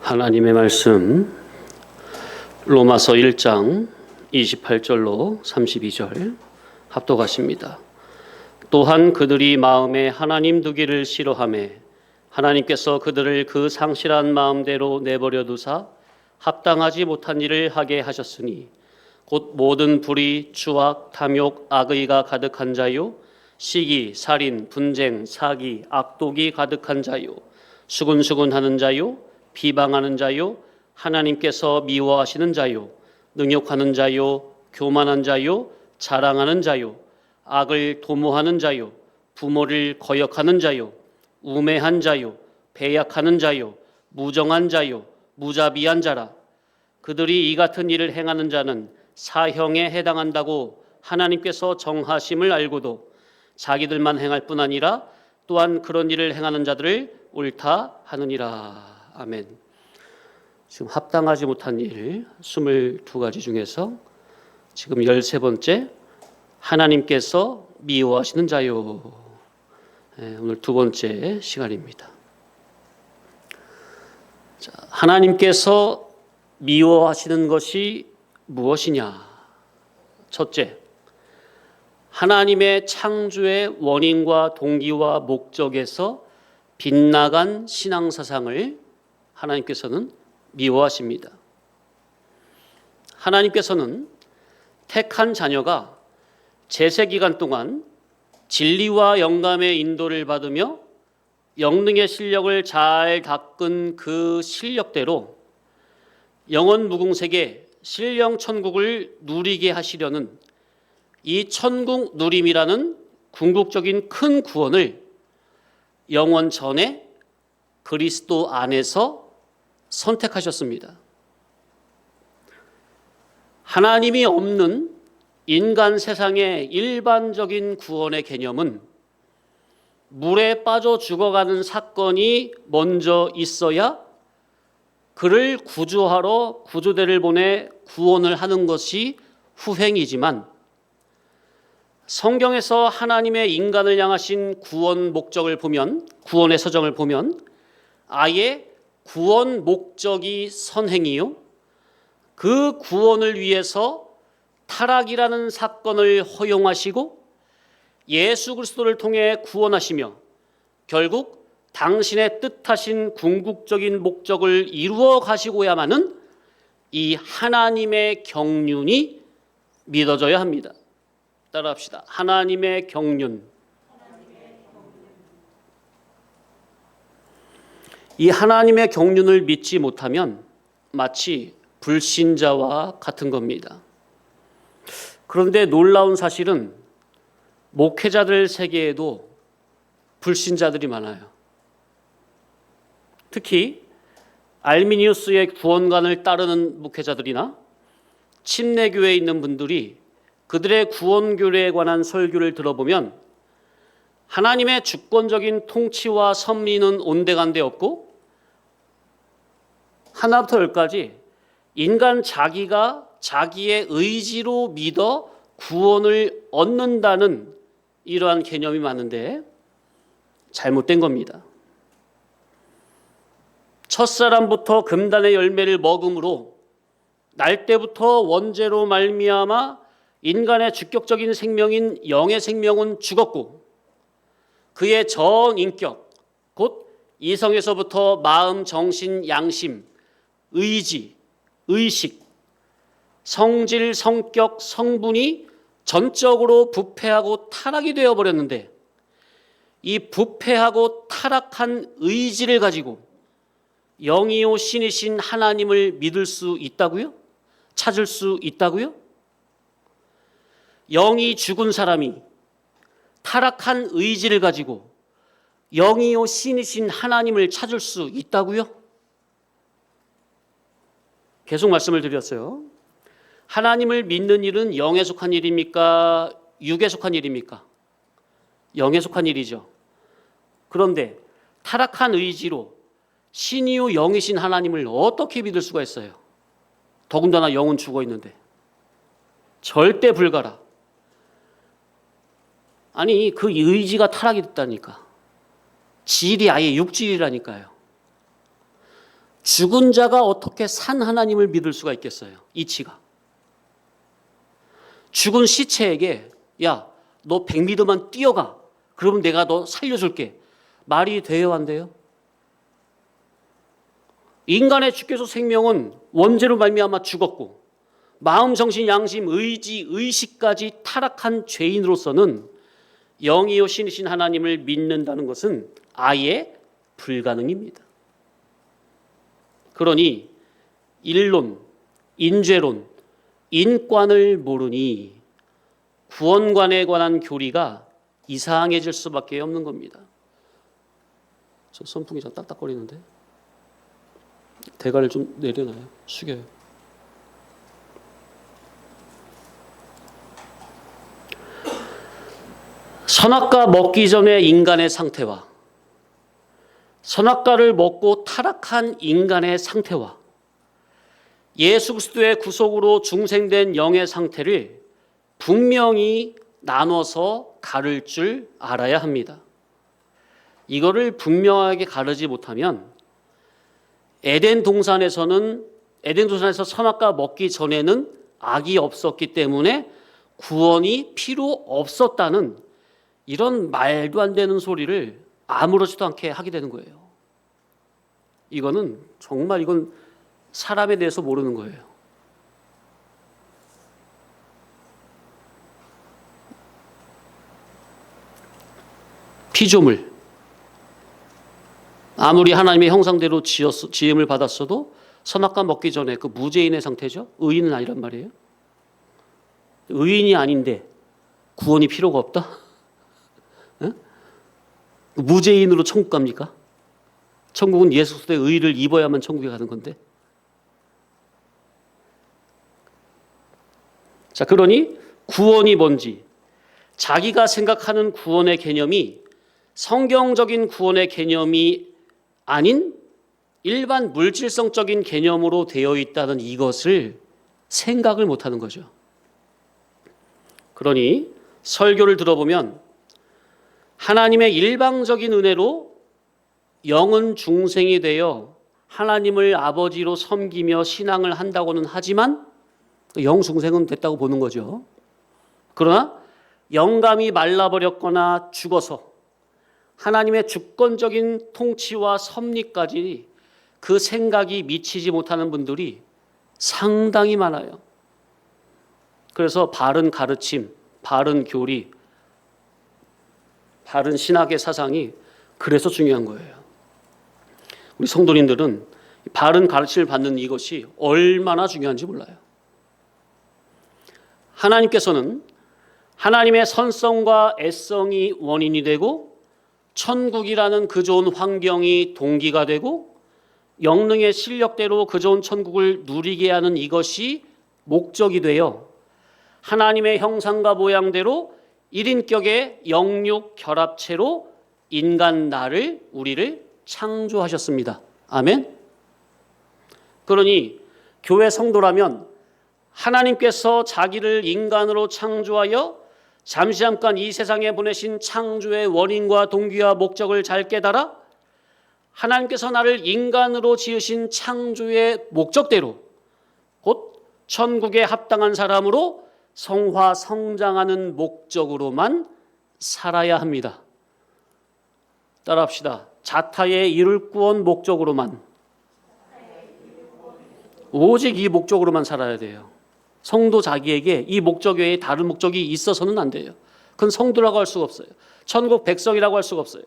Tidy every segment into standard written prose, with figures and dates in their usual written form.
하나님의 말씀 로마서 1장 28절로 32절 합독하십니다. 또한 그들이 마음에 하나님 두기를 싫어하며 하나님께서 그들을 그 상실한 마음대로 내버려 두사 합당하지 못한 일을 하게 하셨으니 곧 모든 불의, 추악, 탐욕, 악의가 가득한 자요 시기, 살인, 분쟁, 사기, 악독이 가득한 자요 수군수군하는 자요 비방하는 자요 하나님께서 미워하시는 자요 능욕하는 자요 교만한 자요 자랑하는 자요 악을 도모하는 자요 부모를 거역하는 자요 우매한 자요 배약하는 자요 무정한 자요 무자비한 자라. 그들이 이 같은 일을 행하는 자는 사형에 해당한다고 하나님께서 정하심을 알고도 자기들만 행할 뿐 아니라 또한 그런 일을 행하는 자들을 옳다 하느니라. 아멘. 지금 합당하지 못한 일 22가지 중에서 지금 13번째 하나님께서 미워하시는 자요. 오늘 두 번째 시간입니다. 자, 하나님께서 미워하시는 것이 무엇이냐? 첫째, 하나님의 창조의 원인과 동기와 목적에서 빗나간 신앙사상을 하나님께서는 미워하십니다. 하나님께서는 택한 자녀가 제세기간 동안 진리와 영감의 인도를 받으며 영능의 실력을 잘 닦은 그 실력대로 영원 무궁색의 신령 천국을 누리게 하시려는 이 천국 누림이라는 궁극적인 큰 구원을 영원 전에 그리스도 안에서 선택하셨습니다. 하나님이 없는 인간 세상의 일반적인 구원의 개념은 물에 빠져 죽어가는 사건이 먼저 있어야 그를 구조하러 구조대를 보내 구원을 하는 것이 후행이지만 성경에서 하나님의 인간을 향하신 구원 목적을 보면, 구원의 서정을 보면 아예 구원 목적이 선행이요 그 구원을 위해서 타락이라는 사건을 허용하시고 예수 그리스도를 통해 구원하시며 결국 당신의 뜻하신 궁극적인 목적을 이루어 가시고야만은 이 하나님의 경륜이 믿어져야 합니다. 따라합시다. 하나님의 경륜. 이 하나님의 경륜을 믿지 못하면 마치 불신자와 같은 겁니다. 그런데 놀라운 사실은 목회자들 세계에도 불신자들이 많아요. 특히 알미니우스의 구원관을 따르는 목회자들이나 침례교회에 있는 분들이 그들의 구원교례에 관한 설교를 들어보면 하나님의 주권적인 통치와 섭리는 온데간데 없고 하나부터 열까지 인간 자기가 자기의 의지로 믿어 구원을 얻는다는 이러한 개념이 많은데 잘못된 겁니다. 첫사람부터 금단의 열매를 먹음으로 날 때부터 원죄로 말미암아 인간의 주격적인 생명인 영의 생명은 죽었고 그의 전인격 곧 이성에서부터 마음, 정신, 양심, 의지, 의식, 성질, 성격, 성분이 전적으로 부패하고 타락이 되어버렸는데 이 부패하고 타락한 의지를 가지고 영이요 신이신 하나님을 믿을 수 있다고요? 찾을 수 있다고요? 영이 죽은 사람이 타락한 의지를 가지고 영이요 신이신 하나님을 찾을 수 있다고요? 계속 말씀을 드렸어요. 하나님을 믿는 일은 영에 속한 일입니까? 육에 속한 일입니까? 영에 속한 일이죠. 그런데 타락한 의지로 신이요 영이신 하나님을 어떻게 믿을 수가 있어요? 더군다나 영은 죽어 있는데. 절대 불가라. 아니 그 의지가 타락이 됐다니까. 질이 아예 육질이라니까요. 죽은 자가 어떻게 산 하나님을 믿을 수가 있겠어요? 이치가. 죽은 시체에게 야, 너 100m만 뛰어가. 그러면 내가 너 살려줄게. 말이 돼요, 안 돼요? 인간의 주께서 생명은 원죄로 말미암아 죽었고 마음, 정신, 양심, 의지, 의식까지 타락한 죄인으로서는 영이요 신이신 하나님을 믿는다는 것은 아예 불가능입니다. 그러니 인론, 인죄론, 인권을 모르니 구원관에 관한 교리가 이상해질 수밖에 없는 겁니다. 저 선풍기 좀 딱딱거리는데 대가를 좀 내려놔요. 숙여요. 선악과 먹기 전에 인간의 상태와 선악과를 먹고 타락한 인간의 상태와 예수 그리스도의 구속으로 중생된 영의 상태를 분명히 나눠서 가를 줄 알아야 합니다. 이거를 분명하게 가르지 못하면 에덴 동산에서 선악과 먹기 전에는 악이 없었기 때문에 구원이 필요 없었다는 이런 말도 안 되는 소리를 아무렇지도 않게 하게 되는 거예요. 이거는 정말 이건 사람에 대해서 모르는 거예요. 피조물. 아무리 하나님의 형상대로 지음을 받았어도 선악과 먹기 전에 그 무죄인의 상태죠. 의인은 아니란 말이에요. 의인이 아닌데 구원이 필요가 없다? 에? 무죄인으로 천국 갑니까? 천국은 예수 그리스도의 의를 입어야만 천국에 가는 건데. 자, 그러니 구원이 뭔지, 자기가 생각하는 구원의 개념이 성경적인 구원의 개념이 아닌 일반 물질성적인 개념으로 되어 있다는 이것을 생각을 못하는 거죠. 그러니 설교를 들어보면 하나님의 일방적인 은혜로 영은 중생이 되어 하나님을 아버지로 섬기며 신앙을 한다고는 하지만 영 중생은 됐다고 보는 거죠. 그러나 영감이 말라버렸거나 죽어서 하나님의 주권적인 통치와 섭리까지 그 생각이 미치지 못하는 분들이 상당히 많아요. 그래서 바른 가르침, 바른 교리, 바른 신학의 사상이 그래서 중요한 거예요. 우리 성도님들은 바른 가르침을 받는 이것이 얼마나 중요한지 몰라요. 하나님께서는 하나님의 선성과 애성이 원인이 되고 천국이라는 그 좋은 환경이 동기가 되고 영능의 실력대로 그 좋은 천국을 누리게 하는 이것이 목적이 되어 하나님의 형상과 모양대로 1인격의 영육 결합체로 인간 우리를 창조하셨습니다. 아멘. 그러니 교회 성도라면 하나님께서 자기를 인간으로 창조하여 잠깐 이 세상에 보내신 창조의 원인과 동기와 목적을 잘 깨달아 하나님께서 나를 인간으로 지으신 창조의 목적대로 곧 천국에 합당한 사람으로 성화 성장하는 목적으로만 살아야 합니다. 따라합시다. 자타의 이룰 구원 목적으로만, 오직 이 목적으로만 살아야 돼요. 성도 자기에게 이 목적 외에 다른 목적이 있어서는 안 돼요. 그건 성도라고 할 수가 없어요. 천국 백성이라고 할 수가 없어요.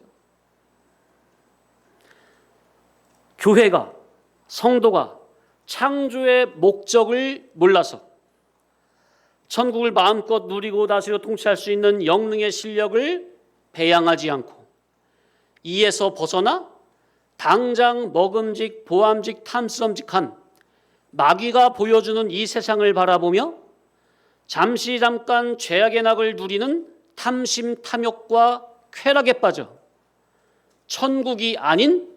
교회가, 성도가 창조의 목적을 몰라서 천국을 마음껏 누리고 다스려 통치할 수 있는 영능의 실력을 배양하지 않고 이에서 벗어나 당장 먹음직, 보암직, 탐스럼직한 마귀가 보여주는 이 세상을 바라보며 잠깐 죄악의 낙을 누리는 탐심, 탐욕과 쾌락에 빠져 천국이 아닌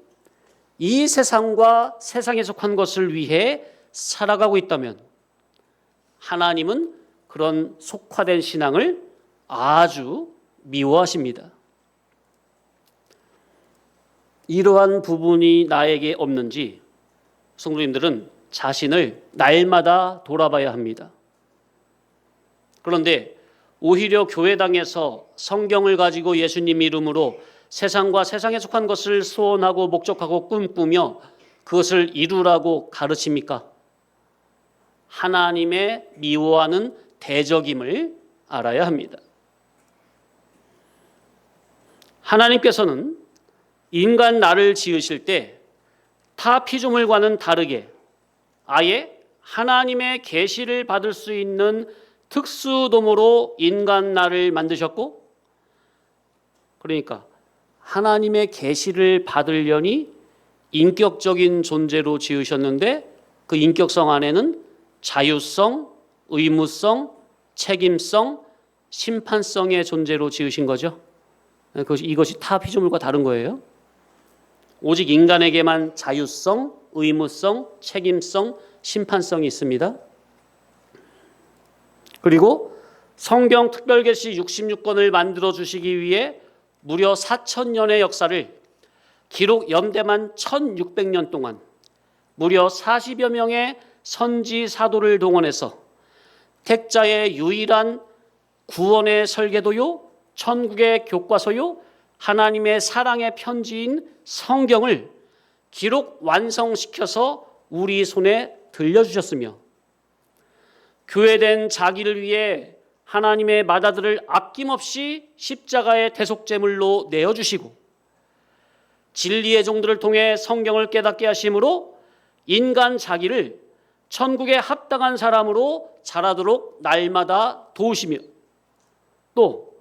이 세상과 세상에 속한 것을 위해 살아가고 있다면 하나님은 그런 속화된 신앙을 아주 미워하십니다. 이러한 부분이 나에게 없는지 성도님들은 자신을 날마다 돌아봐야 합니다. 그런데 오히려 교회당에서 성경을 가지고 예수님 이름으로 세상과 세상에 속한 것을 소원하고 목적하고 꿈꾸며 그것을 이루라고 가르칩니까? 하나님의 미워하는 대적임을 알아야 합니다. 하나님께서는 인간 나를 지으실 때 타 피조물과는 다르게 아예 하나님의 계시를 받을 수 있는 특수도모로 인간 나를 만드셨고, 그러니까 하나님의 계시를 받으려니 인격적인 존재로 지으셨는데 그 인격성 안에는 자유성, 의무성, 책임성, 심판성의 존재로 지으신 거죠. 이것이 타 피조물과 다른 거예요. 오직 인간에게만 자유성, 의무성, 책임성, 심판성이 있습니다. 그리고 성경 특별계시 66권을 만들어 주시기 위해 무려 4,000년의 역사를 기록 연대만 1,600년 동안 무려 40여 명의 선지 사도를 동원해서 택자의 유일한 구원의 설계도요, 천국의 교과서요, 하나님의 사랑의 편지인 성경을 기록 완성시켜서 우리 손에 들려주셨으며, 교회된 자기를 위해 하나님의 맏아들을 아낌없이 십자가의 대속제물로 내어주시고 진리의 종들을 통해 성경을 깨닫게 하심으로 인간 자기를 천국에 합당한 사람으로 자라도록 날마다 도우시며, 또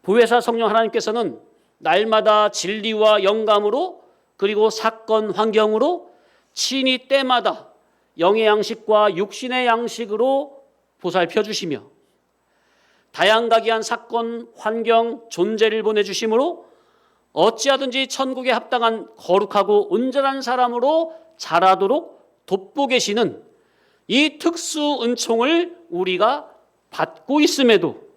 보혜사 성령 하나님께서는 날마다 진리와 영감으로 그리고 사건 환경으로 친히 때마다 영의 양식과 육신의 양식으로 보살펴 주시며 다양가기한 사건, 환경, 존재를 보내주심으로 어찌하든지 천국에 합당한 거룩하고 온전한 사람으로 자라도록 돕고 계시는 이 특수 은총을 우리가 받고 있음에도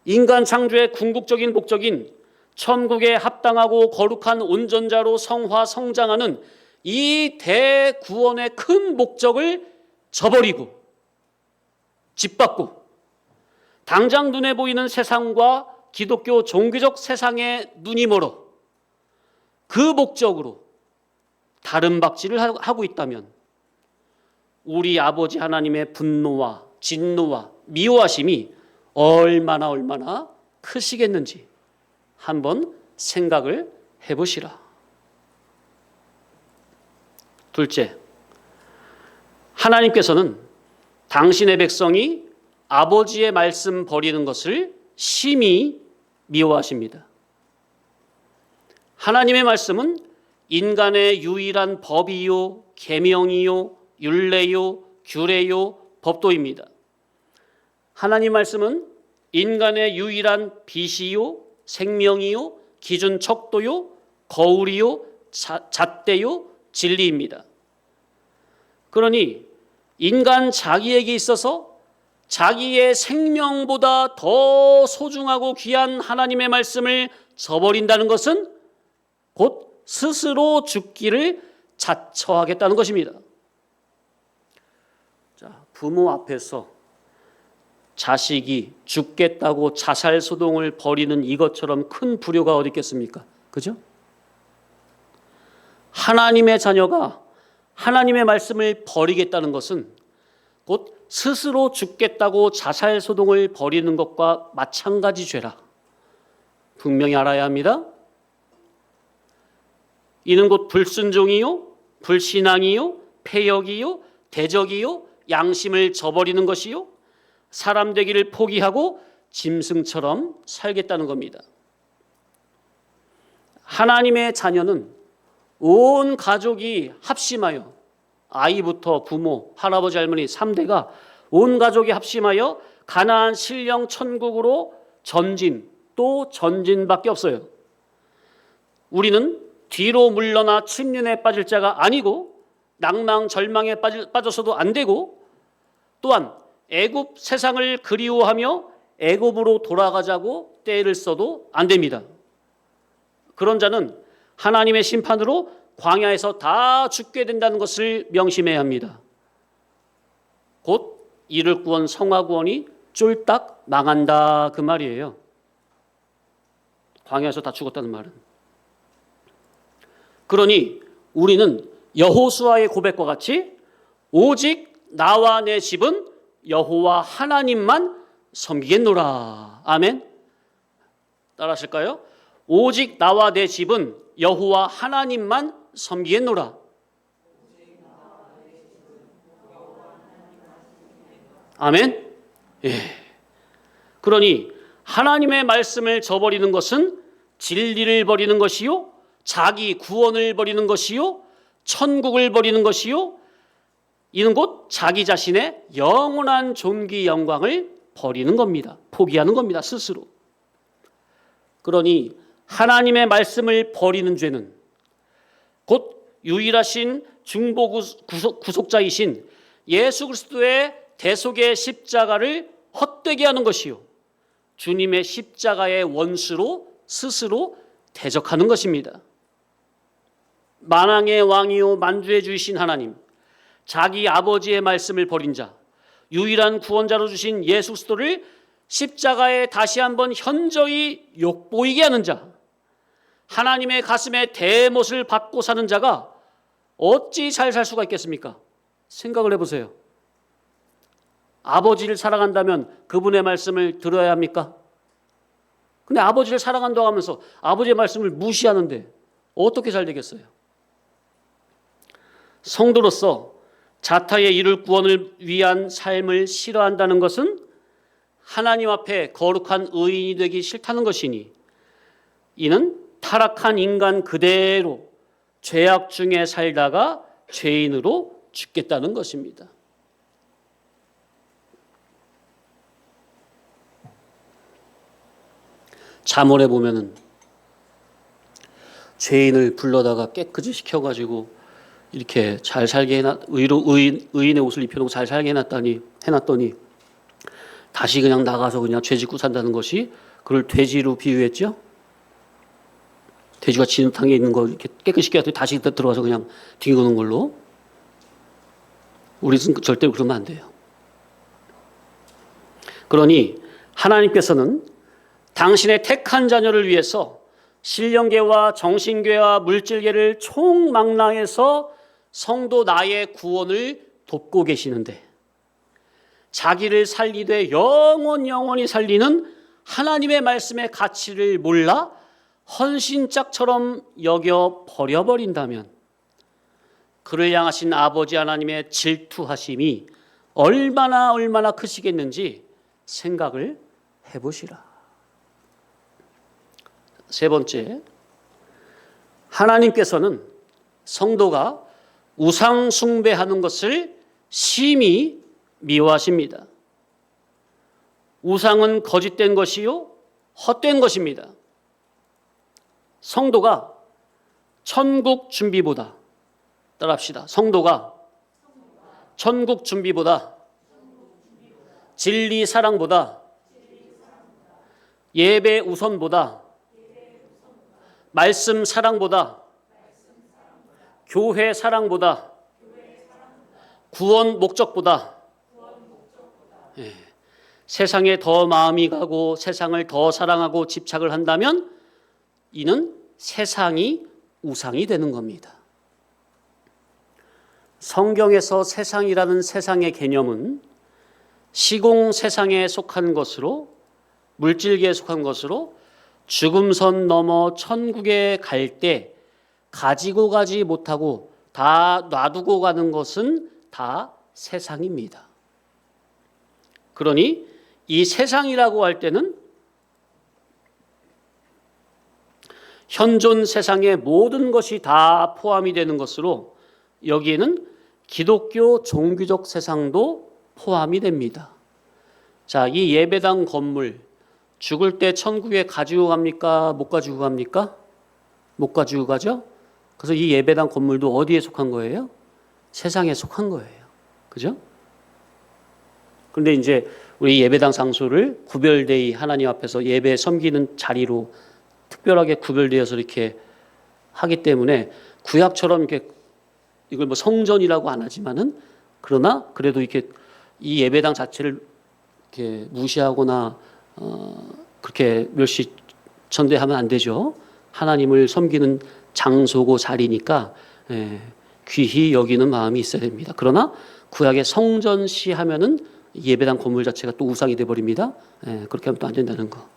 인간 창조의 궁극적인 목적인 천국에 합당하고 거룩한 온전자로 성화 성장하는 이 대구원의 큰 목적을 저버리고 짓밟고 당장 눈에 보이는 세상과 기독교 종교적 세상에 눈이 멀어 그 목적으로 다른 박질을 하고 있다면 우리 아버지 하나님의 분노와 진노와 미워하심이 얼마나 크시겠는지 한번 생각을 해보시라. 둘째, 하나님께서는 당신의 백성이 아버지의 말씀 버리는 것을 심히 미워하십니다. 하나님의 말씀은 인간의 유일한 법이요, 계명이요, 율례요, 규례요, 법도입니다. 하나님 말씀은 인간의 유일한 빛이요, 생명이요, 기준 척도요, 거울이요, 잣대요, 진리입니다. 그러니 인간 자기에게 있어서 자기의 생명보다 더 소중하고 귀한 하나님의 말씀을 저버린다는 것은 곧 스스로 죽기를 자처하겠다는 것입니다. 자, 부모 앞에서 자식이 죽겠다고 자살 소동을 벌이는 이것처럼 큰 불효가 어디 있겠습니까? 그죠? 하나님의 자녀가 하나님의 말씀을 버리겠다는 것은 곧 스스로 죽겠다고 자살 소동을 벌이는 것과 마찬가지 죄라. 분명히 알아야 합니다. 이는 곧 불순종이요, 불신앙이요, 패역이요, 대적이요, 양심을 저버리는 것이요, 사람 되기를 포기하고 짐승처럼 살겠다는 겁니다. 하나님의 자녀는 온 가족이 합심하여 아이부터 부모, 할아버지, 할머니 3대가 온 가족이 합심하여 가나안 신령 천국으로 전진 또 전진밖에 없어요. 우리는 뒤로 물러나 침륜에 빠질 자가 아니고 낭망 절망에 빠져서도 안 되고 또한 애굽 세상을 그리워하며 애굽으로 돌아가자고 떼를 써도 안 됩니다. 그런 자는 하나님의 심판으로 광야에서 다 죽게 된다는 것을 명심해야 합니다. 곧 이를 구원 성화 구원이 쫄딱 망한다 그 말이에요. 광야에서 다 죽었다는 말은. 그러니 우리는 여호수아의 고백과 같이 오직 나와 내 집은 여호와 하나님만 섬기겠노라. 아멘. 따라하실까요? 오직 나와 내 집은 여호와 하나님만 섬기겠노라. 아멘. 예. 그러니 하나님의 말씀을 저버리는 것은 진리를 버리는 것이요, 자기 구원을 버리는 것이요, 천국을 버리는 것이요, 이는 곧 자기 자신의 영원한 존귀 영광을 버리는 겁니다. 포기하는 겁니다, 스스로. 그러니 하나님의 말씀을 버리는 죄는 곧 유일하신 중보 구속자이신 예수 그리스도의 대속의 십자가를 헛되게 하는 것이요, 주님의 십자가의 원수로 스스로 대적하는 것입니다. 만왕의 왕이요 만주의 주이신 하나님, 자기 아버지의 말씀을 버린 자, 유일한 구원자로 주신 예수 그리스도를 십자가에 다시 한번 현저히 욕보이게 하는 자, 하나님의 가슴에 대못을 받고 사는 자가 어찌 잘 살 수가 있겠습니까? 생각을 해보세요. 아버지를 사랑한다면 그분의 말씀을 들어야 합니까? 근데 아버지를 사랑한다고 하면서 아버지의 말씀을 무시하는데 어떻게 잘 되겠어요? 성도로서 자타의 이룰 구원을 위한 삶을 싫어한다는 것은 하나님 앞에 거룩한 의인이 되기 싫다는 것이니, 이는 타락한 인간 그대로 죄악 중에 살다가 죄인으로 죽겠다는 것입니다. 잠언에 보면은 죄인을 불러다가 깨끗이 시켜가지고 이렇게 잘 살게 의인의 옷을 입혀놓고 잘 살게 해놨더니 다시 그냥 나가서 그냥 죄 짓고 산다는 것이, 그걸 돼지로 비유했죠. 돼지가 진흙탕에 있는 거 이렇게 깨끗이 시켜서 다시 들어가서 그냥 뒹구는 걸로. 우리는 절대로 그러면 안 돼요. 그러니 하나님께서는 당신의 택한 자녀를 위해서 신령계와 정신계와 물질계를 총망라해서 성도 나의 구원을 돕고 계시는데, 자기를 살리되 영원히 살리는 하나님의 말씀의 가치를 몰라 헌신짝처럼 여겨 버려버린다면 그를 향하신 아버지 하나님의 질투하심이 얼마나 크시겠는지 생각을 해보시라. 세 번째, 하나님께서는 성도가 우상 숭배하는 것을 심히 미워하십니다. 우상은 거짓된 것이요 헛된 것입니다. 성도가 천국 준비보다, 따라합시다. 성도가 천국 준비보다, 진리 사랑보다, 예배 우선보다, 말씀 사랑보다, 교회 사랑보다, 구원 목적보다, 세상에 더 마음이 가고 세상을 더 사랑하고 집착을 한다면 이는 세상이 우상이 되는 겁니다. 성경에서 세상이라는 세상의 개념은 시공 세상에 속한 것으로, 물질계에 속한 것으로, 죽음선 넘어 천국에 갈 때 가지고 가지 못하고 다 놔두고 가는 것은 다 세상입니다. 그러니 이 세상이라고 할 때는 현존 세상의 모든 것이 다 포함이 되는 것으로, 여기에는 기독교 종교적 세상도 포함이 됩니다. 자, 이 예배당 건물 죽을 때 천국에 가지고 갑니까? 못 가지고 갑니까? 못 가지고 가죠? 그래서 이 예배당 건물도 어디에 속한 거예요? 세상에 속한 거예요. 그죠? 그런데 이제 우리 예배당 장소를 구별되이 하나님 앞에서 예배 섬기는 자리로 특별하게 구별되어서 이렇게 하기 때문에 구약처럼 이렇게 이걸 뭐 성전이라고 안 하지만은 그러나 그래도 이렇게 이 예배당 자체를 이렇게 무시하거나 그렇게 멸시 천대하면 안 되죠. 하나님을 섬기는 장소고 자리니까 귀히 여기는 마음이 있어야 됩니다. 그러나 구약의 성전시 하면은 예배당 건물 자체가 또 우상이 돼 버립니다. 그렇게 하면 또 안 된다는 거.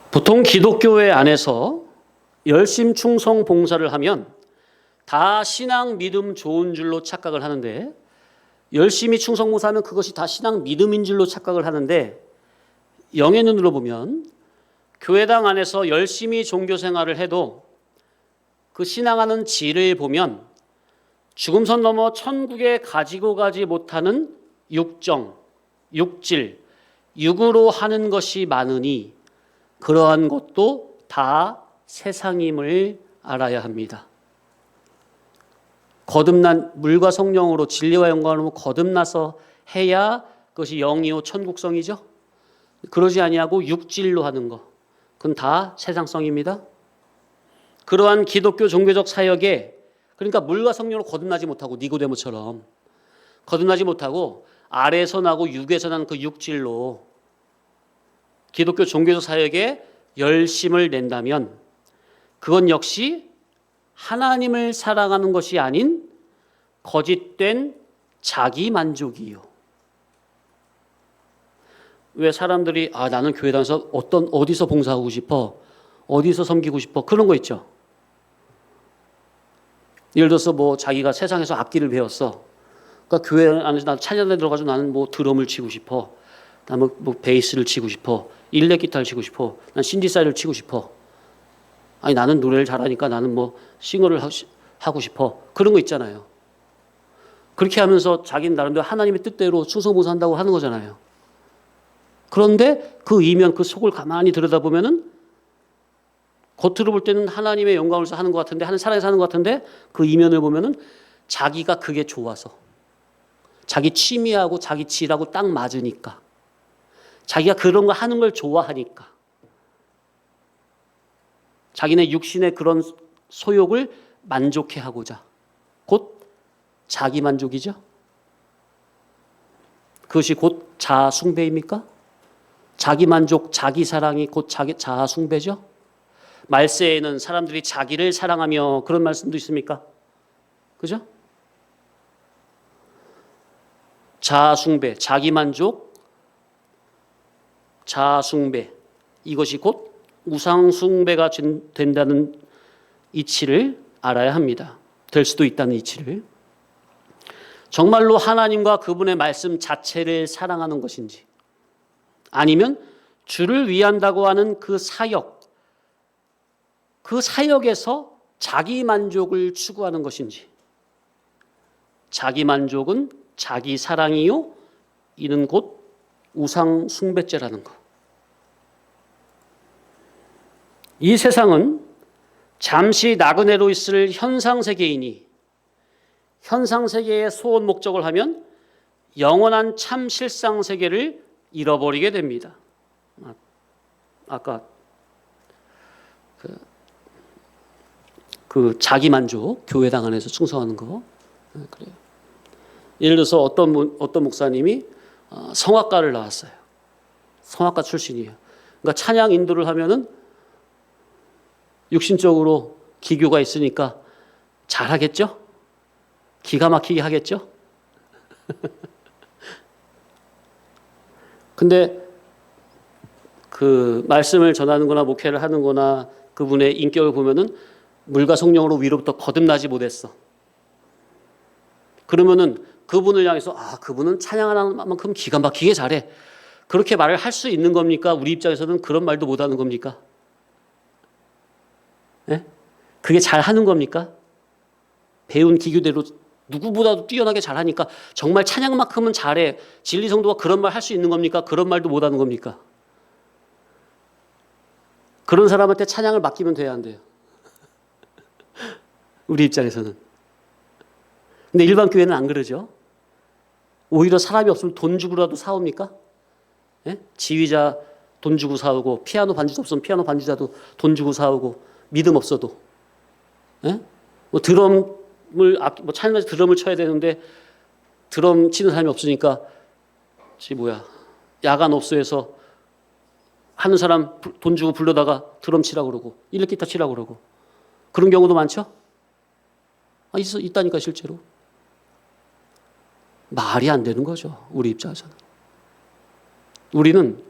보통 기독교회 안에서 열심 충성 봉사를 하면 다 신앙 믿음 좋은 줄로 착각을 하는데, 열심히 충성 봉사하면 그것이 다 신앙 믿음인 줄로 착각을 하는데, 영의 눈으로 보면 교회당 안에서 열심히 종교 생활을 해도 그 신앙하는 질을 보면 죽음선 넘어 천국에 가지고 가지 못하는 육정, 육질, 육으로 하는 것이 많으니 그러한 것도 다 세상임을 알아야 합니다. 거듭난 물과 성령으로 진리와 영광으로 거듭나서 해야 그것이 영이요 천국성이죠. 그러지 아니하고 육질로 하는 거, 그건 다 세상성입니다. 그러한 기독교 종교적 사역에, 그러니까 물과 성령으로 거듭나지 못하고 니고데모처럼 거듭나지 못하고 아래에서 나고 육에서 나는 그 육질로 기독교 종교적 사역에 열심을 낸다면 그건 역시 하나님을 사랑하는 것이 아닌 거짓된 자기 만족이요. 왜 사람들이 나는 교회 다녀서 어디서 봉사하고 싶어, 어디서 섬기고 싶어, 그런 거 있죠. 예를 들어서 뭐 자기가 세상에서 악기를 배웠어. 그러니까 교회 안에서 나도 찬양단에 들어가서 나는 뭐 드럼을 치고 싶어, 나는 뭐 베이스를 치고 싶어, 일렉 기타를 치고 싶어, 난 신디사이를 치고 싶어. 아니 나는 노래를 잘하니까 나는 뭐 싱어를 하고 싶어. 그런 거 있잖아요. 그렇게 하면서 자기는 나름대로 하나님의 뜻대로 충성봉사한다고 하는 거잖아요. 그런데 그 이면, 그 속을 가만히 들여다보면은 겉으로 볼 때는 하나님의 영광을 위해서 하는 것 같은데, 하는 사랑에서 하는 것 같은데, 그 이면을 보면은 자기가 그게 좋아서, 자기 취미하고 자기 질하고 딱 맞으니까, 자기가 그런 거 하는 걸 좋아하니까, 자기네 육신의 그런 소욕을 만족해 하고자, 곧 자기 만족이죠. 그것이 곧 자아 숭배입니까? 자기 만족, 자기 사랑이 곧 자아 숭배죠. 말세에는 사람들이 자기를 사랑하며, 그런 말씀도 있습니까? 그죠? 자아 숭배, 자기 만족, 자아 숭배, 이것이 곧 우상 숭배가 된다는 이치를 알아야 합니다. 될 수도 있다는 이치를. 정말로 하나님과 그분의 말씀 자체를 사랑하는 것인지, 아니면 주를 위한다고 하는 그 사역, 그 사역에서 자기 만족을 추구하는 것인지. 자기 만족은 자기 사랑이요, 이는 곧 우상 숭배죄라는 것. 이 세상은 잠시 나그네로 있을 현상세계이니 현상세계의 소원 목적을 하면 영원한 참 실상세계를 잃어버리게 됩니다. 아까 그 자기 만족, 교회당 안에서 충성하는 거. 그래요. 예를 들어서 어떤 목사님이 성악가를 나왔어요. 성악가 출신이에요. 그러니까 찬양 인도를 하면은 육신적으로 기교가 있으니까 잘하겠죠? 기가 막히게 하겠죠? 근데 그 말씀을 전하는 거나 목회를 하는 거나 그분의 인격을 보면은 물과 성령으로 위로부터 거듭나지 못했어. 그러면은 그분을 향해서 그분은 찬양하는 만큼 기가 막히게 잘해, 그렇게 말을 할 수 있는 겁니까? 우리 입장에서는 그런 말도 못 하는 겁니까? 네? 그게 잘하는 겁니까? 배운 기교대로 누구보다도 뛰어나게 잘하니까 정말 찬양만큼은 잘해, 진리 성도가 그런 말 할 수 있는 겁니까? 그런 말도 못 하는 겁니까? 그런 사람한테 찬양을 맡기면 돼야 안 돼요? 우리 입장에서는. 근데 일반 교회는 안 그러죠. 오히려 사람이 없으면 돈 주고라도 사옵니까? 예? 지휘자 돈 주고 사오고, 피아노 반주자 없으면 피아노 반주자도 돈 주고 사오고, 믿음 없어도. 예? 뭐 드럼을 뭐 찬양에서 드럼을 쳐야 되는데 드럼 치는 사람이 없으니까 야간 업소에서 하는 사람 돈 주고 불러다가 드럼 치라고 그러고 일렉기타 치라고 그러고 그런 경우도 많죠? 있다니까 실제로. 말이 안 되는 거죠. 우리 입장에서는. 우리는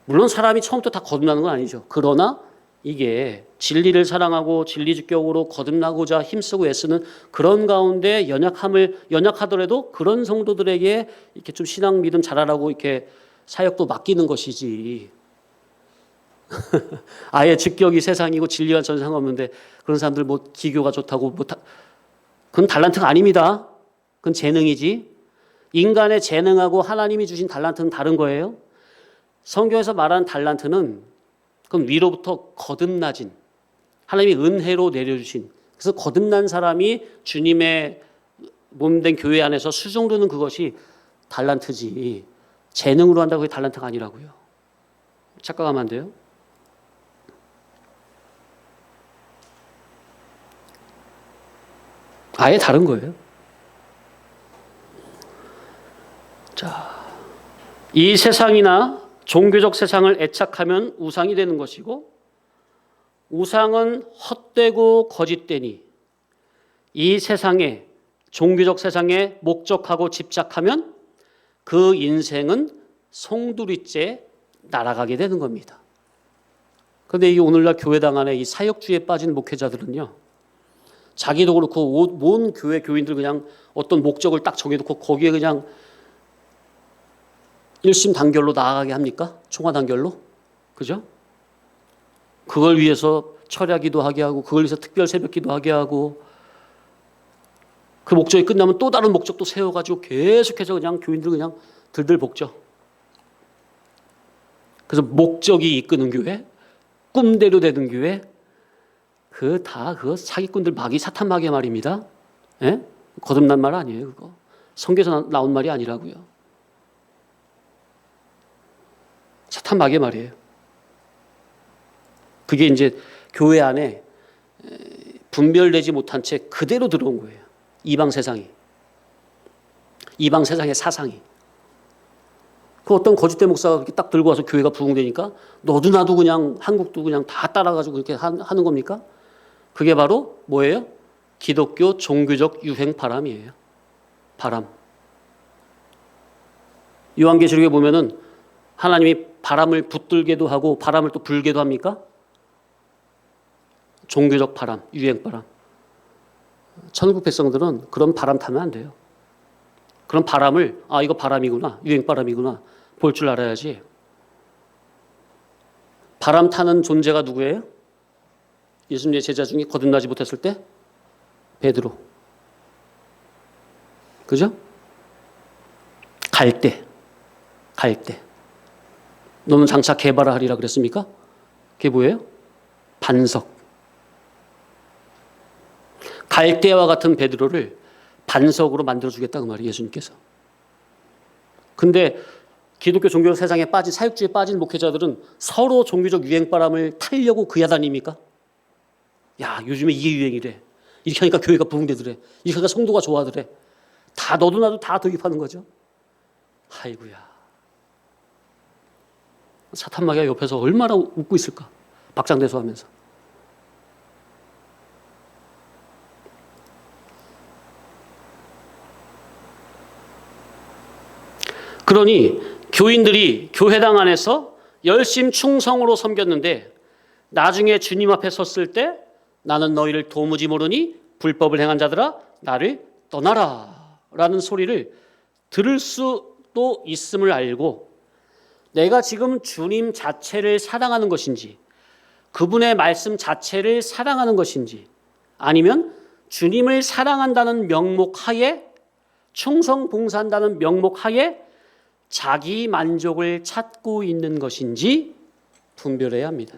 물론 사람이 처음부터 다 거듭나는 건 아니죠. 그러나 이게 진리를 사랑하고 진리직격으로 거듭나고자 힘쓰고 애쓰는 그런 가운데 연약하더라도 그런 성도들에게 이렇게 좀 신앙 믿음 잘하라고 이렇게 사역도 맡기는 것이지. 아예 직격이 세상이고 진리와 전혀 상관없는데 그런 사람들 뭐 기교가 좋다고 그건 달란트가 아닙니다. 그건 재능이지. 인간의 재능하고 하나님이 주신 달란트는 다른 거예요. 성경에서 말하는 달란트는 그건 위로부터 거듭나진 하나님이 은혜로 내려주신, 그래서 거듭난 사람이 주님의 몸된 교회 안에서 수종드는 그것이 달란트지, 재능으로 한다고 그게 달란트가 아니라고요. 착각하면 안 돼요. 아예 다른 거예요. 자, 이 세상이나 종교적 세상을 애착하면 우상이 되는 것이고, 우상은 헛되고 거짓되니 이 세상에, 종교적 세상에 목적하고 집착하면 그 인생은 송두리째 날아가게 되는 겁니다. 그런데 이 오늘날 교회당 안에 이 사역주의에 빠진 목회자들은요, 자기도 그렇고 모든 교회 교인들 그냥 어떤 목적을 딱 정해놓고 거기에 그냥 일심단결로 나아가게 합니까? 총화단결로? 그죠? 그걸 위해서 철야기도 하게 하고, 그걸 위해서 특별 새벽기도 하게 하고, 그 목적이 끝나면 또 다른 목적도 세워가지고 계속해서 그냥 교인들 그냥 들들 볶죠. 그래서 목적이 이끄는 교회, 꿈대로 되는 교회, 그거 사기꾼들 마귀 사탄 마귀의 말입니다. 예? 거듭난 말 아니에요, 그거. 성경에서 나온 말이 아니라고요. 사탄 마귀의 말이에요. 그게 이제 교회 안에 분별되지 못한 채 그대로 들어온 거예요. 이방 세상의 사상이. 그 어떤 거짓된 목사가 그렇게 딱 들고 와서 교회가 부흥되니까 너도 나도 그냥 한국도 그냥 다 따라가지고 그렇게 하는 겁니까? 그게 바로 뭐예요? 기독교 종교적 유행 바람이에요. 바람. 요한계시록에 보면은 하나님이 바람을 붙들게도 하고 바람을 또 불게도 합니까? 종교적 바람, 유행 바람. 천국 백성들은 그런 바람 타면 안 돼요. 그런 바람을 이거 바람이구나, 유행 바람이구나 볼 줄 알아야지. 바람 타는 존재가 누구예요? 예수님의 제자 중에 거듭나지 못했을 때 베드로. 그죠? 갈 때. 너는 장차 개발을 하리라 그랬습니까? 그게 뭐예요? 반석. 갈대와 같은 베드로를 반석으로 만들어주겠다고 말이에요, 예수님께서. 근데 기독교 종교 세상에 빠진, 사역주의에 빠진 목회자들은 서로 종교적 유행바람을 타려고 그 야단입니까? 야, 요즘에 이게 유행이래. 이렇게 하니까 교회가 부흥되더래. 이렇게 하니까 성도가 좋아하더래. 다 너도 나도 다 도입하는 거죠. 아이고야. 사탄 마귀가 옆에서 얼마나 웃고 있을까? 박장대소하면서. 그러니 교인들이 교회당 안에서 열심 충성으로 섬겼는데 나중에 주님 앞에 섰을 때 나는 너희를 도무지 모르니 불법을 행한 자들아 나를 떠나라 라는 소리를 들을 수도 있음을 알고, 내가 지금 주님 자체를 사랑하는 것인지, 그분의 말씀 자체를 사랑하는 것인지, 아니면 주님을 사랑한다는 명목 하에, 충성 봉사한다는 명목 하에 자기 만족을 찾고 있는 것인지 분별해야 합니다.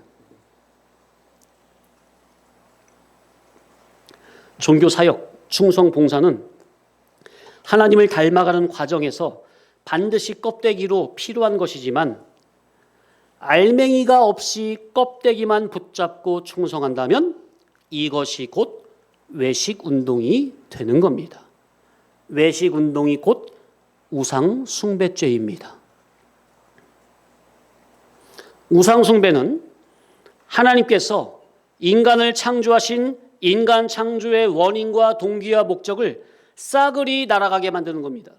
종교 사역, 충성 봉사는 하나님을 닮아가는 과정에서 반드시 껍데기로 필요한 것이지만 알맹이가 없이 껍데기만 붙잡고 충성한다면 이것이 곧 외식 운동이 되는 겁니다. 외식 운동이 곧 우상 숭배죄입니다. 우상 숭배는 하나님께서 인간을 창조하신 인간 창조의 원인과 동기와 목적을 싸그리 날아가게 만드는 겁니다.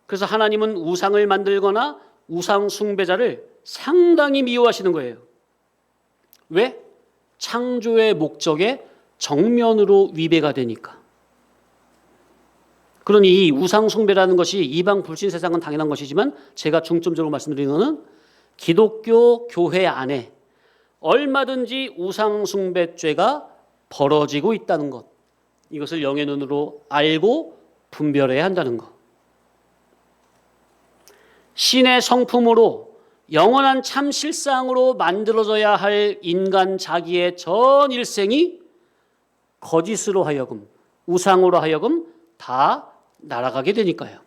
그래서 하나님은 우상을 만들거나 우상 숭배자를 상당히 미워하시는 거예요. 왜? 창조의 목적에 정면으로 위배가 되니까. 그러니 이 우상 숭배라는 것이 이방 불신 세상은 당연한 것이지만 제가 중점적으로 말씀드리는 것은 기독교 교회 안에 얼마든지 우상 숭배죄가 벌어지고 있다는 것. 이것을 영의 눈으로 알고 분별해야 한다는 것. 신의 성품으로 영원한 참 실상으로 만들어져야 할 인간 자기의 전 일생이 거짓으로 하여금, 우상으로 하여금 다 날아가게 되니까요.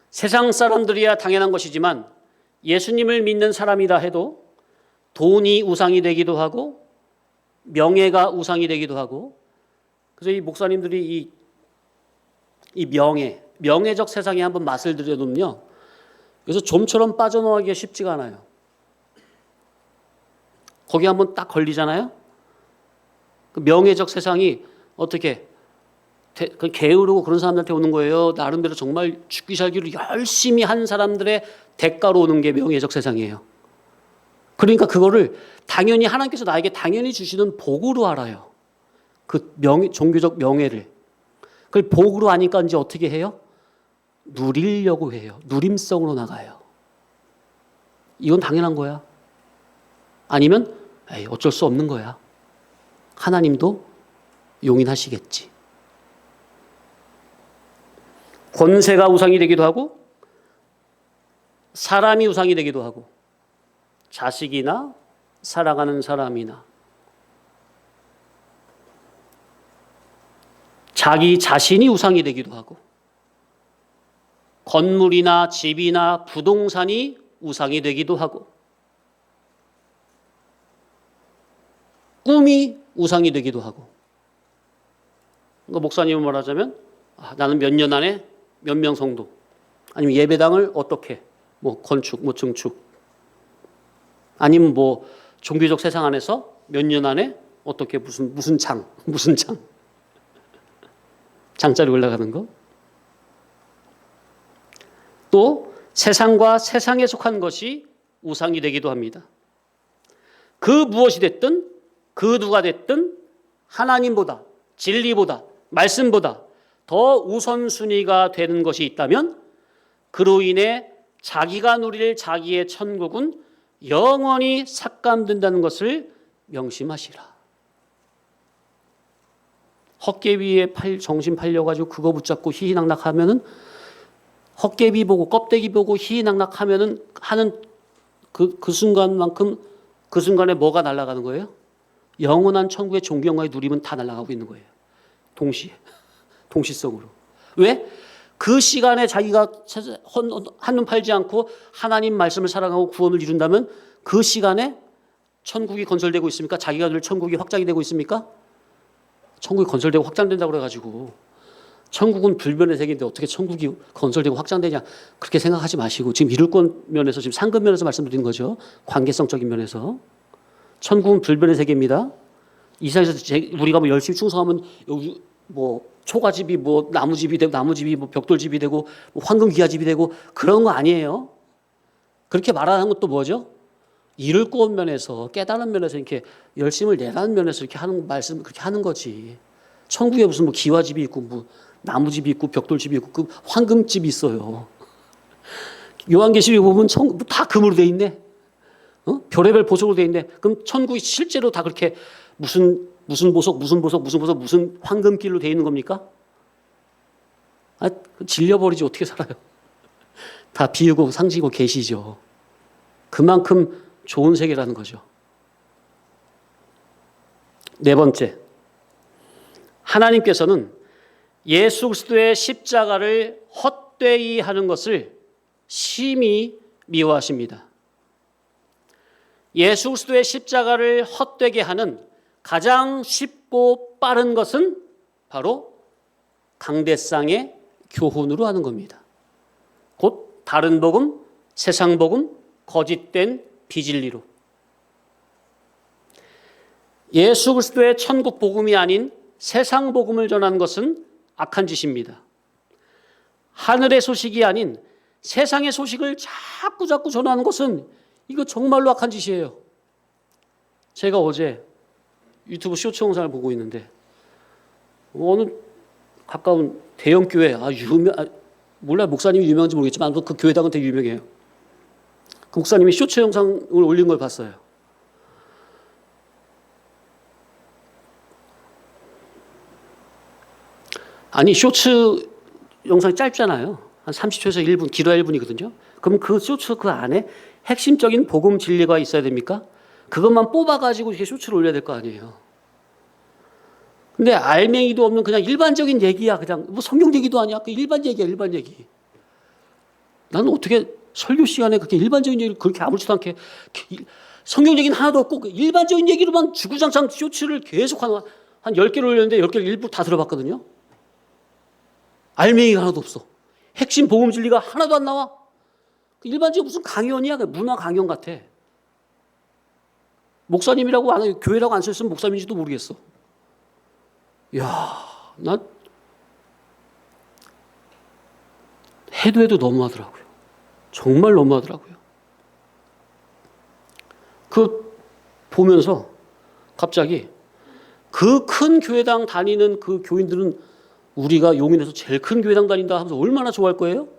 세상 사람들이야 당연한 것이지만 예수님을 믿는 사람이라 해도 돈이 우상이 되기도 하고 명예가 우상이 되기도 하고, 그래서 이 목사님들이 이 명예적 세상에 한번 맛을 들여놓으면요, 그래서 좀처럼 빠져나가기가 쉽지가 않아요. 거기 한번 딱 걸리잖아요. 그 명예적 세상이 어떻게 게으르고 그런 사람들한테 오는 거예요. 나름대로 정말 죽기 살기로 열심히 한 사람들의 대가로 오는 게 명예적 세상이에요. 그러니까 그거를 당연히 하나님께서 나에게 당연히 주시는 복으로 알아요. 그 종교적 명예를. 그걸 복으로 아니까 이제 어떻게 해요? 누리려고 해요. 누림성으로 나가요. 이건 당연한 거야. 아니면 어쩔 수 없는 거야. 하나님도 용인하시겠지. 권세가 우상이 되기도 하고 사람이 우상이 되기도 하고 자식이나 사랑하는 사람이나 자기 자신이 우상이 되기도 하고 건물이나 집이나 부동산이 우상이 되기도 하고 꿈이 우상이 되기도 하고. 그러니까 목사님은 말하자면 나는 몇 년 안에 몇 명 성도, 아니면 예배당을 어떻게 뭐 건축 뭐 증축, 아니면 뭐 종교적 세상 안에서 몇 년 안에 어떻게 무슨 장 장자리 올라가는 거. 또 세상과 세상에 속한 것이 우상이 되기도 합니다. 그 무엇이 됐든 그 누가 됐든 하나님보다 진리보다 말씀보다 더 우선순위가 되는 것이 있다면 그로 인해 자기가 누릴 자기의 천국은 영원히 삭감된다는 것을 명심하시라. 헛개비에 정신 팔려가지고 그거 붙잡고 희희낙낙하면은, 헛개비 보고 껍데기 보고 희희낙낙하면은 하는 그 순간만큼 그 순간에 뭐가 날아가는 거예요? 영원한 천국의 존경과의 누림은 다 날아가고 있는 거예요. 동시에. 동시성으로. 왜? 그 시간에 자기가 한눈 팔지 않고 하나님 말씀을 사랑하고 구원을 이룬다면 그 시간에 천국이 건설되고 있습니까? 자기가 늘 천국이 확장이 되고 있습니까? 천국이 건설되고 확장된다고 그래가지고 천국은 불변의 세계인데 어떻게 천국이 건설되고 확장되냐, 그렇게 생각하지 마시고, 지금 이룰권 면에서, 지금 상급 면에서 말씀드리는 거죠. 관계성적인 면에서. 천국은 불변의 세계입니다. 이 세상에서 우리가 뭐 열심히 충성하면 여기 뭐 초가집이 뭐 나무집이 되고, 나무집이 뭐 벽돌집이 되고, 뭐 황금기와집이 되고, 그런 거 아니에요. 그렇게 말하는 것도 뭐죠? 이룰 것 면에서, 깨달은 면에서 이렇게 열심을 내라는 면에서 이렇게 하는 말씀, 그렇게 하는 거지. 천국에 무슨 뭐 기와집이 있고, 뭐 나무집이 있고, 벽돌집이 있고, 그 황금집이 있어요. 요한계시록에 보면 천국 다 금으로 돼 있네. 별의별 보석으로 돼 있네. 그럼 천국이 실제로 다 그렇게 무슨 보석, 무슨 황금길로 돼 있는 겁니까? 질려버리지 어떻게 살아요? 다 비우고 상지고 계시죠. 그만큼 좋은 세계라는 거죠. 네 번째, 하나님께서는 예수 그리스도의 십자가를 헛되이 하는 것을 심히 미워하십니다. 예수 그리스도의 십자가를 헛되게 하는 가장 쉽고 빠른 것은 바로 강대상의 교훈으로 하는 겁니다. 곧 다른 복음, 세상 복음, 거짓된 비진리로. 예수 그리스도의 천국 복음이 아닌 세상 복음을 전하는 것은 악한 짓입니다. 하늘의 소식이 아닌 세상의 소식을 자꾸 전하는 것은 이거 정말로 악한 짓이에요. 제가 어제 유튜브 쇼츠 영상을 보고 있는데 어느 가까운 대형 교회, 몰라요, 목사님이 유명한지 모르겠지만 그 교회당은 되게 유명해요. 그 목사님이 쇼츠 영상을 올린 걸 봤어요. 아니, 쇼츠 영상이 짧잖아요. 한 30초에서 1분, 길어야 1분이거든요. 그럼 그 쇼츠 그 안에 핵심적인 복음 진리가 있어야 됩니까? 그것만 뽑아가지고 이렇게 쇼츠를 올려야 될 거 아니에요. 근데 알맹이도 없는 그냥 일반적인 얘기야. 그냥 뭐 성경 얘기도 아니야. 그 일반 얘기야, 일반 얘기. 나는 어떻게 설교 시간에 그렇게 일반적인 얘기를 그렇게 아무렇지도 않게 성경 얘기는 하나도 없고 그 일반적인 얘기로만 주구장창 쇼츠를 계속 한 10개를 올렸는데 10개를 일부 다 들어봤거든요. 알맹이가 하나도 없어. 핵심 복음 진리가 하나도 안 나와. 일반적인 무슨 강연이야. 문화 강연 같아. 목사님이라고 안, 교회라고 안 써있으면 목사님인지도 모르겠어. 이야, 난 해도 너무하더라고요. 정말 너무하더라고요. 그 보면서 갑자기 그 큰 교회당 다니는 그 교인들은 우리가 용인에서 제일 큰 교회당 다닌다 하면서 얼마나 좋아할 거예요?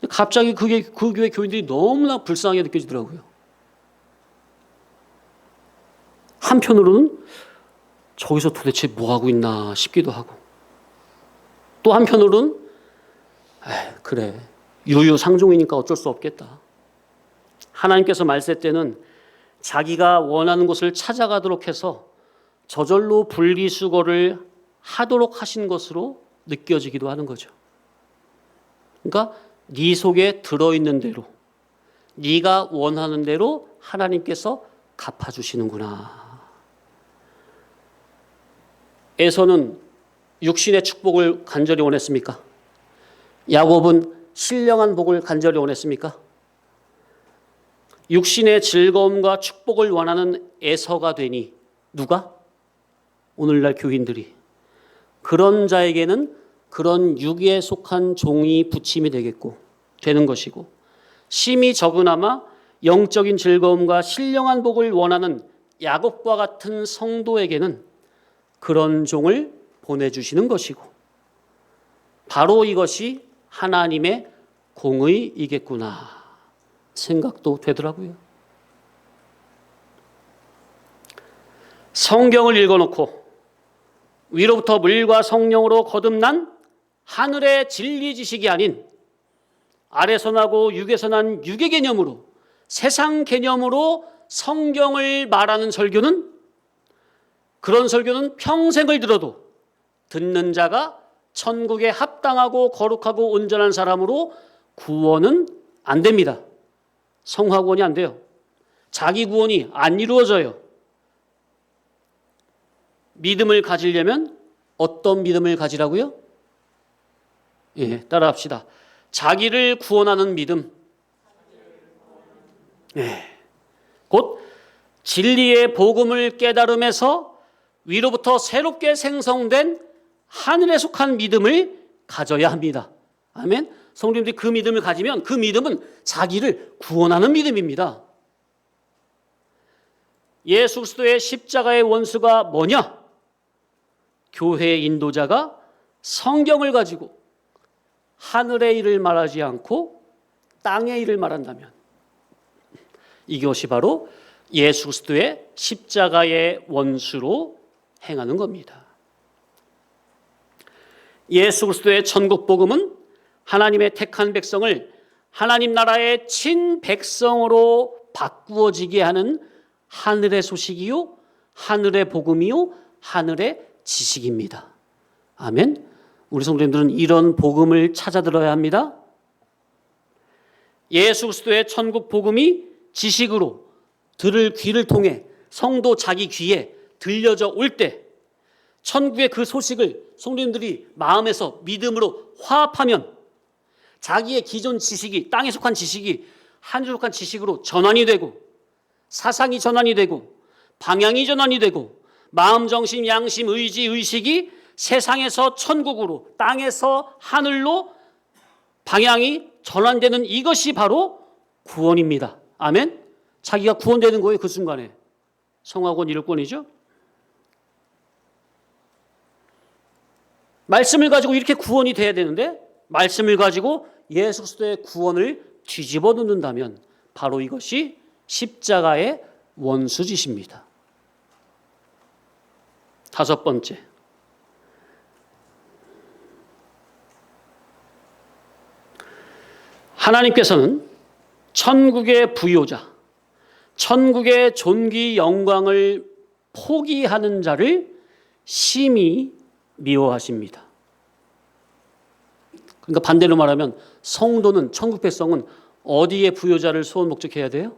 갑자기 그 교회 교인들이 너무나 불쌍하게 느껴지더라고요. 한편으로는 저기서 도대체 뭐 하고 있나 싶기도 하고, 또 한편으로는 그래, 유유상종이니까 어쩔 수 없겠다. 하나님께서 말세 때는 자기가 원하는 곳을 찾아가도록 해서 저절로 분리수거를 하도록 하신 것으로 느껴지기도 하는 거죠. 그러니까 네 속에 들어있는 대로, 네가 원하는 대로 하나님께서 갚아주시는구나. 에서는 육신의 축복을 간절히 원했습니까? 야곱은 신령한 복을 간절히 원했습니까? 육신의 즐거움과 축복을 원하는 에서가 되니 누가? 오늘날 교인들이. 그런 자에게는 그런 육에 속한 종이 부침이 되는 것이고, 심히 적으나마 영적인 즐거움과 신령한 복을 원하는 야곱과 같은 성도에게는 그런 종을 보내주시는 것이고, 바로 이것이 하나님의 공의이겠구나 생각도 되더라고요. 성경을 읽어놓고 위로부터 물과 성령으로 거듭난 하늘의 진리 지식이 아닌 아래서 나고 육에서 난 육의 개념으로, 세상 개념으로 성경을 말하는 설교는, 그런 설교는 평생을 들어도 듣는 자가 천국에 합당하고 거룩하고 온전한 사람으로 구원은 안 됩니다. 성화 구원이 안 돼요. 자기 구원이 안 이루어져요. 믿음을 가지려면 어떤 믿음을 가지라고요? 따라합시다. 자기를 구원하는 믿음. 곧 진리의 복음을 깨달음에서 위로부터 새롭게 생성된 하늘에 속한 믿음을 가져야 합니다. 아멘. 성도님들이 그 믿음을 가지면 그 믿음은 자기를 구원하는 믿음입니다. 예수 그리스도의 십자가의 원수가 뭐냐? 교회의 인도자가 성경을 가지고 하늘의 일을 말하지 않고 땅의 일을 말한다면, 이것이 바로 예수 그리스도의 십자가의 원수로 행하는 겁니다. 예수 그리스도의 천국 복음은 하나님의 택한 백성을 하나님 나라의 친백성으로 바꾸어지게 하는 하늘의 소식이요, 하늘의 복음이요, 하늘의 지식입니다. 아멘. 우리 성도님들은 이런 복음을 찾아 들어야 합니다. 예수 그리스도의 천국 복음이 지식으로 들을 귀를 통해 성도 자기 귀에 들려져 올 때 천국의 그 소식을 성도님들이 마음에서 믿음으로 화합하면 자기의 기존 지식이, 땅에 속한 지식이 하늘에 속한 지식으로 전환이 되고 사상이 전환이 되고 방향이 전환이 되고 마음, 정신, 양심, 의지, 의식이 세상에서 천국으로, 땅에서 하늘로 방향이 전환되는 이것이 바로 구원입니다. 아멘? 자기가 구원되는 거예요. 그 순간에. 성화권 이룰권이죠. 말씀을 가지고 이렇게 구원이 돼야 되는데 말씀을 가지고 예수 그리스도의 구원을 뒤집어 놓는다면 바로 이것이 십자가의 원수짓입니다. 다섯 번째, 하나님께서는 천국의 부요자, 천국의 존귀 영광을 포기하는 자를 심히 미워하십니다. 그러니까 반대로 말하면 성도는, 천국 백성은 어디에 부요자를 소원 목적해야 돼요?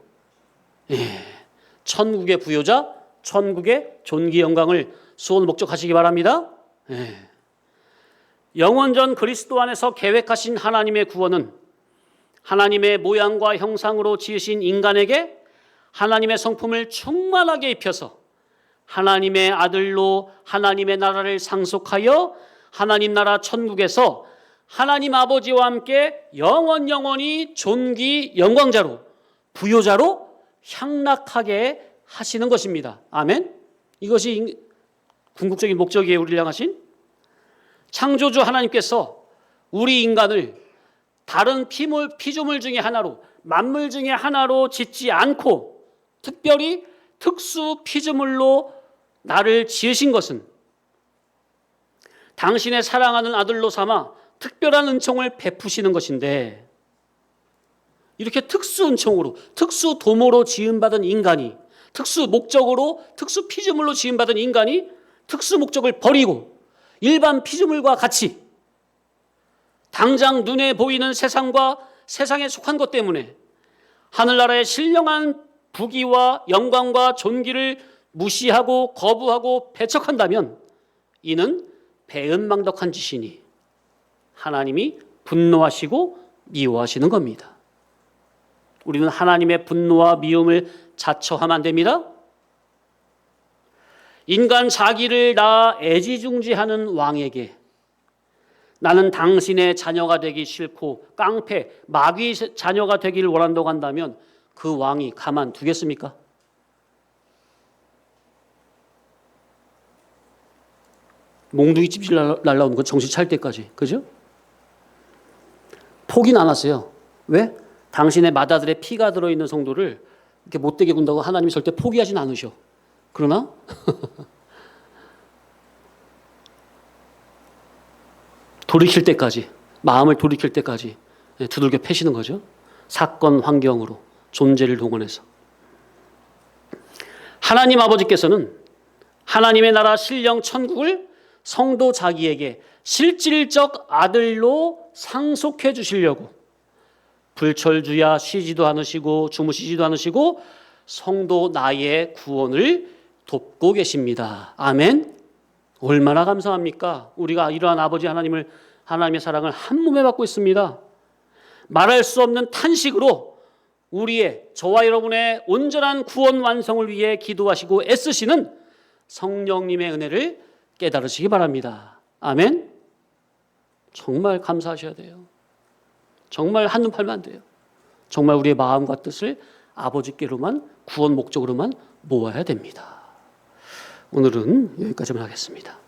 천국의 부요자, 천국의 존귀 영광을 소원 목적하시기 바랍니다. 영원전 그리스도 안에서 계획하신 하나님의 구원은 하나님의 모양과 형상으로 지으신 인간에게 하나님의 성품을 충만하게 입혀서 하나님의 아들로 하나님의 나라를 상속하여 하나님 나라 천국에서 하나님 아버지와 함께 영원히 존귀 영광자로, 부요자로 향락하게 하시는 것입니다. 아멘? 이것이 궁극적인 목적이에요. 우리를 향하신 창조주 하나님께서 우리 인간을 다른 피조물 중에 하나로, 만물 중에 하나로 짓지 않고 특별히 특수 피조물로 나를 지으신 것은 당신의 사랑하는 아들로 삼아 특별한 은총을 베푸시는 것인데, 이렇게 특수 은총으로, 특수 도모로 지음받은 인간이, 특수 목적으로, 특수 피조물로 지음받은 인간이 특수 목적을 버리고 일반 피조물과 같이 당장 눈에 보이는 세상과 세상에 속한 것 때문에 하늘나라의 신령한 부귀와 영광과 존귀를 무시하고 거부하고 배척한다면 이는 배은망덕한 짓이니 하나님이 분노하시고 미워하시는 겁니다. 우리는 하나님의 분노와 미움을 자처하면 안 됩니다. 인간 자기를 낳아 애지중지하는 왕에게 나는 당신의 자녀가 되기 싫고 깡패, 마귀 자녀가 되기를 원한다고 한다면 그 왕이 가만두겠습니까? 몽둥이 찝질 날라오는 건 정신 차릴 때까지. 그죠? 포기는 안 하세요. 왜? 당신의 맏아들의 피가 들어있는 성도를 이렇게 못되게 군다고 하나님이 절대 포기하진 않으셔. 그러나 돌이킬 때까지, 마음을 돌이킬 때까지 두들겨 패시는 거죠. 사건 환경으로 존재를 동원해서. 하나님 아버지께서는 하나님의 나라 신령 천국을 성도 자기에게 실질적 아들로 상속해 주시려고 불철주야 쉬지도 않으시고 주무시지도 않으시고 성도 나의 구원을 돕고 계십니다. 아멘. 얼마나 감사합니까? 우리가 이러한 아버지 하나님의 사랑을 한 몸에 받고 있습니다. 말할 수 없는 탄식으로 우리의, 저와 여러분의 온전한 구원 완성을 위해 기도하시고 애쓰시는 성령님의 은혜를 깨달으시기 바랍니다. 아멘. 정말 감사하셔야 돼요. 정말 한눈 팔면 안 돼요. 정말 우리의 마음과 뜻을 아버지께로만, 구원 목적으로만 모아야 됩니다. 오늘은 여기까지만 하겠습니다.